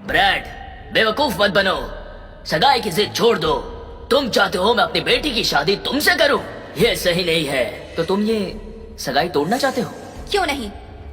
Bread, बेवकूफ मत बनो। सगाई की जिद छोड़ दो। तुम चाहते हो मैं अपनी बेटी की शादी तुमसे करूं? ये सही नहीं है। तो तुम ये सगाई तोड़ना चाहते हो? क्यों नहीं,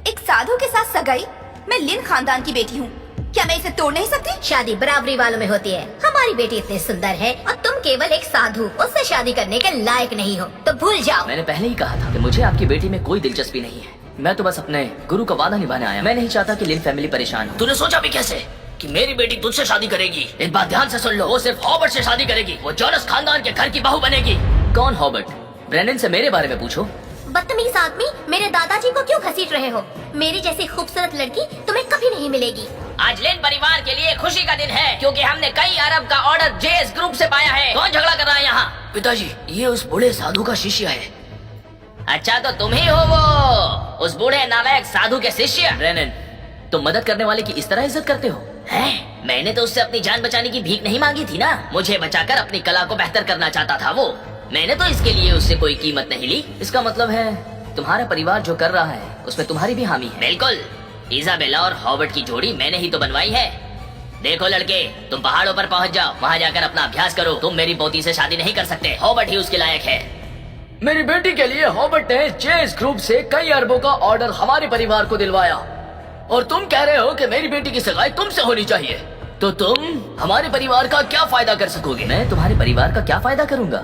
एक साधु के साथ सगाई। मैं लिन खानदान की बेटी हूँ, क्या मैं इसे तोड़ नहीं सकती? शादी बराबरी वालों में होती है। हमारी बेटी इतनी सुंदर है और तुम केवल एक साधु, उससे शादी करने के लायक नहीं हो, तो भूल जाओ। मैंने पहले ही कहा था कि मुझे आपकी बेटी में कोई दिलचस्पी नहीं है। मैं तो बस अपने गुरु का वादा निभाने आया। मैं नहीं चाहता कि लिन फैमिली परेशान हो। तूने सोचा भी कैसे कि मेरी बेटी तुझसे शादी करेगी? एक बात ध्यान से सुन लो, वो सिर्फ हॉबर्ट से शादी करेगी। वो जॉनस खानदान के घर की बहू बनेगी। कौन हॉबर्ट? ब्रेनन से मेरे बारे में पूछो। बदतमीज आदमी, मेरे दादाजी को क्यों घसीट रहे हो? मेरी जैसी खूबसूरत लड़की तुम्हें कभी नहीं मिलेगी। आज लिन परिवार के लिए खुशी का दिन है, क्योंकि हमने कई अरब का ऑर्डर जेएस ग्रुप से पाया है। कौन झगड़ा कर रहा है यहाँ? पिताजी, ये उस बूढ़े साधु का शिष्य है। अच्छा, तो तुम ही हो वो उस बूढ़े नालायक साधु के शिष्य? ब्रेनन, तुम मदद करने वाले की इस तरह इज्जत करते हो? हैं? मैंने तो उससे अपनी जान बचाने की भीख नहीं मांगी थी ना। मुझे बचाकर अपनी कला को बेहतर करना चाहता था वो। मैंने तो इसके लिए उससे कोई कीमत नहीं ली। इसका मतलब है तुम्हारा परिवार जो कर रहा है उसमें तुम्हारी भी हामी है। बिल्कुल। इजाबेला और हॉबर्ट की जोड़ी मैंने ही तो बनवाई है। देखो लड़के, तुम पहाड़ों पर पहुंच जाओ, वहां जाकर अपना अभ्यास करो। तुम मेरी पोती से शादी नहीं कर सकते, हॉबर्ट ही उसके लायक है। मेरी बेटी के लिए हॉबर्ट ने जेएस ग्रुप से कई अरबों का ऑर्डर हमारे परिवार को दिलवाया, और तुम कह रहे हो कि मेरी बेटी की सगाई तुमसे होनी चाहिए। तो तुम हमारे परिवार का क्या फायदा कर सकोगे? मैं तुम्हारे परिवार का क्या फायदा करूंगा?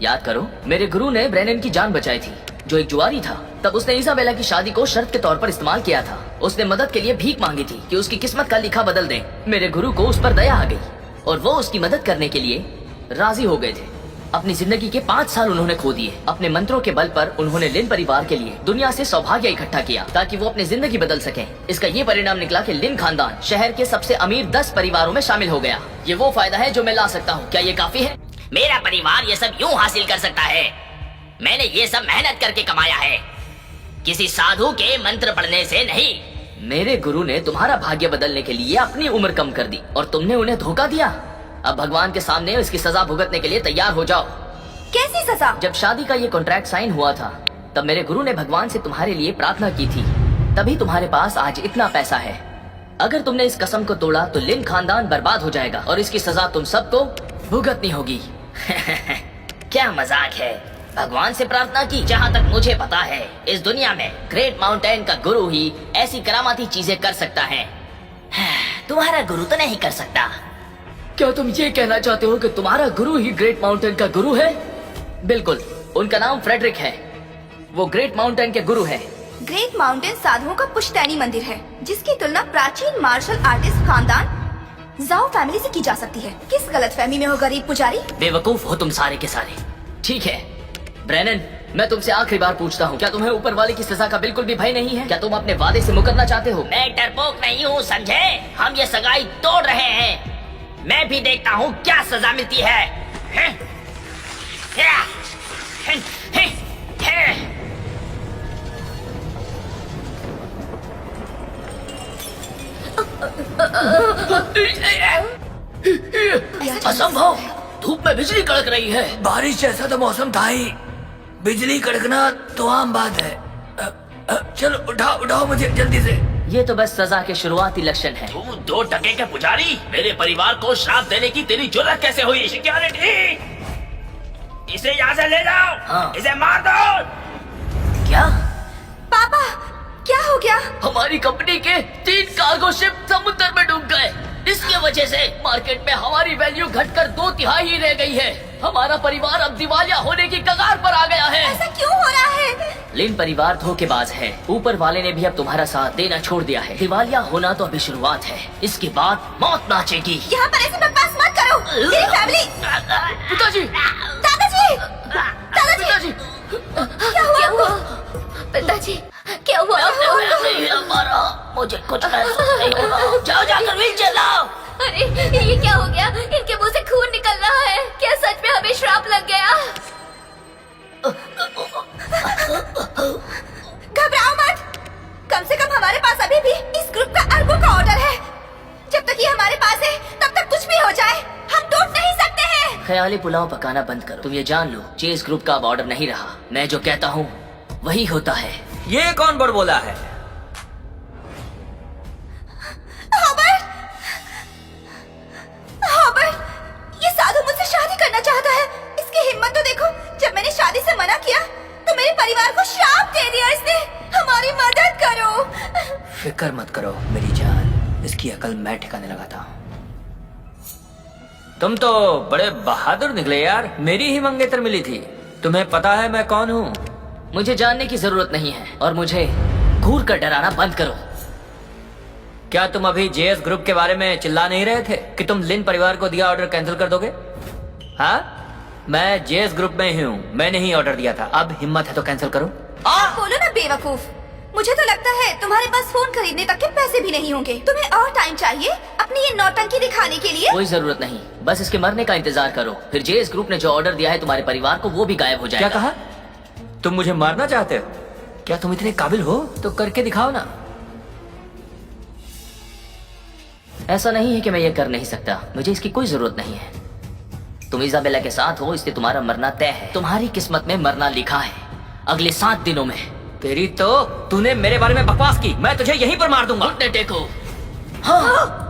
याद करो, मेरे गुरु ने ब्रेनन की जान बचाई थी, जो एक जुआरी था। तब उसने इजाबेला की शादी को शर्त के तौर पर इस्तेमाल किया था। उसने मदद के लिए भीख मांगी थी कि उसकी किस्मत का लिखा बदल दे। मेरे गुरु को उस पर दया आ गई और वो उसकी मदद करने के लिए राजी हो गए थे। अपनी जिंदगी के 5 साल उन्होंने खो दिए। अपने मंत्रों के बल पर उन्होंने लिन परिवार के लिए दुनिया से सौभाग्य इकट्ठा किया ताकि वो अपनी जिंदगी बदल सकें। इसका ये परिणाम निकला कि लिन खानदान शहर के सबसे अमीर 10 परिवारों में शामिल हो गया। ये वो फायदा है जो मैं ला सकता हूँ। क्या ये काफी है? मेरा परिवार ये सब यूं हासिल कर सकता है। मैंने ये सब मेहनत करके कमाया है, किसी साधु के मंत्र पढ़ने से नहीं। मेरे गुरु ने तुम्हारा भाग्य बदलने के लिए अपनी उम्र कम कर दी और तुमने उन्हें धोखा दिया। अब भगवान के सामने इसकी सजा भुगतने के लिए तैयार हो जाओ। कैसी सजा? जब शादी का ये कॉन्ट्रैक्ट साइन हुआ था, तब मेरे गुरु ने भगवान से तुम्हारे लिए प्रार्थना की थी, तभी तुम्हारे पास आज इतना पैसा है। अगर तुमने इस कसम को तोड़ा तो लिन खानदान बर्बाद हो जाएगा और इसकी सजा तुम सबको भुगतनी होगी। क्या मजाक है? भगवान से प्रार्थना की? जहाँ तक मुझे पता है, इस दुनिया में ग्रेट माउंटेन का गुरु ही ऐसी करामाती चीजें कर सकता है। तुम्हारा गुरु तो नहीं कर सकता। क्या तुम ये कहना चाहते हो कि तुम्हारा गुरु ही ग्रेट माउंटेन का गुरु है? बिल्कुल, उनका नाम फ्रेडरिक है। वो ग्रेट माउंटेन के गुरु है। ग्रेट माउंटेन साधुओं का पुश्तैनी मंदिर है, जिसकी तुलना प्राचीन मार्शल आर्टिस्ट खानदान जाओ फैमिली से की जा सकती है। किस गलतफहमी में हो गरीब पुजारी? बेवकूफ हो तुम सारे के सारे। ठीक है ब्रेनन, मैं तुमसे आखिरी बार पूछता हूँ, क्या तुम्हें ऊपर वाले की सजा का बिल्कुल भी भय नहीं है? क्या तुम अपने वादे से मुकरना चाहते हो? मैं डरपोक नहीं हूँ, समझे? हम ये सगाई तोड़ रहे हैं। मैं भी देखता हूँ क्या सजा मिलती है। असंभव, धूप में बिजली कड़क रही है। बारिश जैसा तो मौसम था ही, बिजली कड़कना तो आम बात है। चलो उठाओ उठाओ मुझे जल्दी से। ये तो बस सजा के शुरुआती लक्षण है। तू 2 टके के पुजारी, मेरे परिवार को श्राप देने की तेरी जुर्रत कैसे हुई? सिक्योरिटी, इसे यहाँ से ले जाओ। हाँ। इसे मार दो। क्या? पापा, क्या हो गया? हमारी कंपनी के 3 कार्गो शिप समुद्र में डूब गए। इसके वजह से मार्केट में हमारी वैल्यू घटकर 2/3 ही रह गई है। हमारा परिवार अब दिवालिया होने की कगार पर आ गया है। ऐसा क्यों हो रहा है? लिन परिवार धोखेबाज है। ऊपर वाले ने भी अब तुम्हारा साथ देना छोड़ दिया है। दिवालिया होना तो अभी शुरुआत है, इसके बाद मौत नाचेगी। यहाँ पर ऐसी बकवास मत करो। मेरी फैमिली। पिताजी, दादाजी, दादाजी, पिताजी, क्या हुआ? पिताजी, क्या हुआ? मुझे कुछ महसूस नहीं हो रहा। जाओ जाकर व्हीलचेयर लाओ। अरे ये क्या हो गया? इनके मुंह से खून निकल रहा है। क्या सच में हमें श्राप लग गया? घबराओ मत, कम से कम हमारे पास अभी भी इस ग्रुप का अरबों का ऑर्डर है। जब तक ये हमारे पास है तब तक कुछ भी हो जाए हम टूट नहीं सकते हैं। ख्याली पुलाव पकाना बंद करो। तुम ये जान लो, चेस ग्रुप का अब ऑर्डर नहीं रहा। मैं जो कहता हूँ वही होता है। ये कौन बड़बोला है? इसकी अकल मैं ठिकाने लगाता हूँ। तुम तो बड़े बहादुर निकले यार, मेरी ही मंगेतर मिली थी। तुम्हें पता है मैं कौन हूँ? मुझे जानने की जरूरत नहीं है और मुझे घूर कर डराना बंद करो। क्या तुम अभी जेएस ग्रुप के बारे में चिल्ला नहीं रहे थे कि तुम लिन परिवार को दिया ऑर्डर कैंसिल कर दोगे? हाँ, मैं जेएस ग्रुप में ही हूँ, मैंने ही ऑर्डर दिया था। अब हिम्मत है तो कैंसिल करो। बोलो ना बेवकूफ, मुझे तो लगता है तुम्हारे पास फोन खरीदने तक के पैसे भी नहीं होंगे। तुम्हें और टाइम चाहिए अपनी ये नौटंकी दिखाने के लिए? कोई जरूरत नहीं, बस इसके मरने का इंतजार करो, फिर जेएस ग्रुप ने जो ऑर्डर दिया है तुम्हारे परिवार को वो भी गायब हो जाएगा। क्या कहा? तुम मुझे मारना चाहते हो? क्या तुम इतने काबिल हो? तो करके दिखाओ ना। ऐसा नहीं है कि मैं ये कर नहीं सकता, मुझे इसकी कोई जरूरत नहीं है। तुम इजाबेला के साथ हो, इसलिए तुम्हारा मरना तय है। तुम्हारी किस्मत में मरना लिखा है अगले 7 दिनों में। तेरी तो, तूने मेरे बारे में बकवास की, मैं तुझे यहीं पर मार दूंगा। घुटने टेको। हाँ